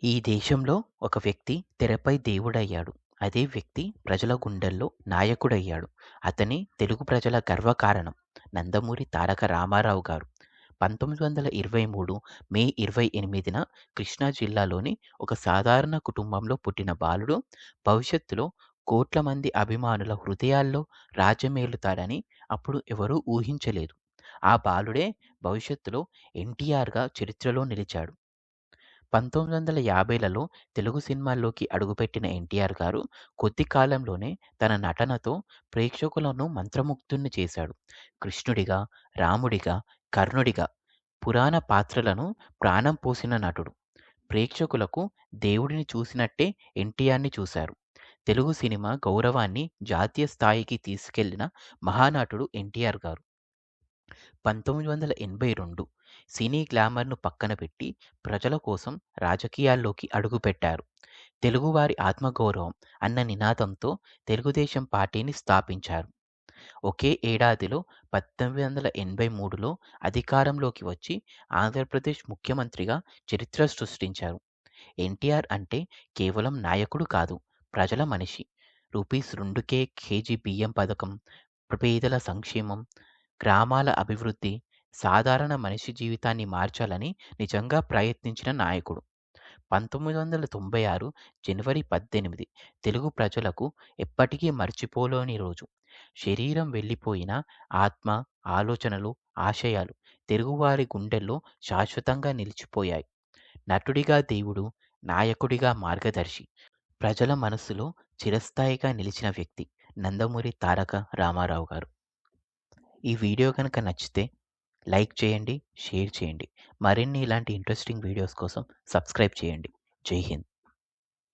ఈ దేశంలో ఒక వ్యక్తి తెరపై దేవుడయ్యాడు. అదే వ్యక్తి ప్రజల గుండెల్లో నాయకుడయ్యాడు. అతనే తెలుగు ప్రజల గర్వకారణం. నందమూరి తారక రామారావు గారు. 1923 మే 28న కృష్ణా జిల్లాలోని ఒక సాధారణ కుటుంబంలో పుట్టిన బాలుడు భవిష్యత్తులో కోట్ల మంది అభిమానుల హృదయాల్లో రాజ్యమేలుతాడని అప్పుడు ఎవరూ ఊహించలేదు. ఆ బాలుడే భవిష్యత్తులో ఎన్టీఆర్‌గా చరిత్రలో నిలిచాడు. 1950లలో తెలుగు సినిమాల్లోకి అడుగుపెట్టిన ఎన్టీఆర్ గారు కొద్ది కాలంలోనే తన నటనతో ప్రేక్షకులను మంత్రముగ్ధుల్ని చేశాడు. కృష్ణుడిగా, రాముడిగా, కర్ణుడిగా పురాణ పాత్రలను ప్రాణం పోసిన నటుడు. ప్రేక్షకులకు దేవుడిని చూసినట్టే ఎన్టీఆర్‌ని చూశారు. తెలుగు సినిమా గౌరవాన్ని జాతీయ స్థాయికి తీసుకెళ్లిన మహానటుడు ఎన్టీఆర్ గారు. 1982 సినీ గ్లామర్‌ను పక్కన పెట్టి ప్రజల కోసం రాజకీయాల్లోకి అడుగుపెట్టారు. తెలుగువారి ఆత్మగౌరవం అన్న నినాదంతో తెలుగుదేశం పార్టీని స్థాపించారు. ఒకే ఏడాదిలో 1983లో అధికారంలోకి వచ్చి ఆంధ్రప్రదేశ్ ముఖ్యమంత్రిగా చరిత్ర సృష్టించారు. ఎన్టీఆర్ అంటే కేవలం నాయకుడు కాదు, ప్రజల మనిషి. రూపీస్ 2కే కేజీ బియ్యం పథకం, పేదల సంక్షేమం, గ్రామాల అభివృద్ధి, సాధారణ మనిషి జీవితాన్ని మార్చాలని నిజంగా ప్రయత్నించిన నాయకుడు. 1996 జనవరి 18 తెలుగు ప్రజలకు ఎప్పటికీ మర్చిపోలేని రోజు. శరీరం వెళ్ళిపోయినా ఆత్మ, ఆలోచనలు, ఆశయాలు తెలుగువారి గుండెల్లో శాశ్వతంగా నిలిచిపోయాయి. నటుడిగా దేవుడు, నాయకుడిగా మార్గదర్శి, ప్రజల మనస్సులో చిరస్థాయిగా నిలిచిన వ్యక్తి నందమూరి తారక రామారావు గారు. ఈ వీడియో కనుక నచ్చితే లైక్ చేయండి, షేర్ చేయండి. మరిన్ని ఇలాంటి ఇంట్రెస్టింగ్ వీడియోస్ కోసం సబ్స్క్రైబ్ చేయండి. జై హింద్.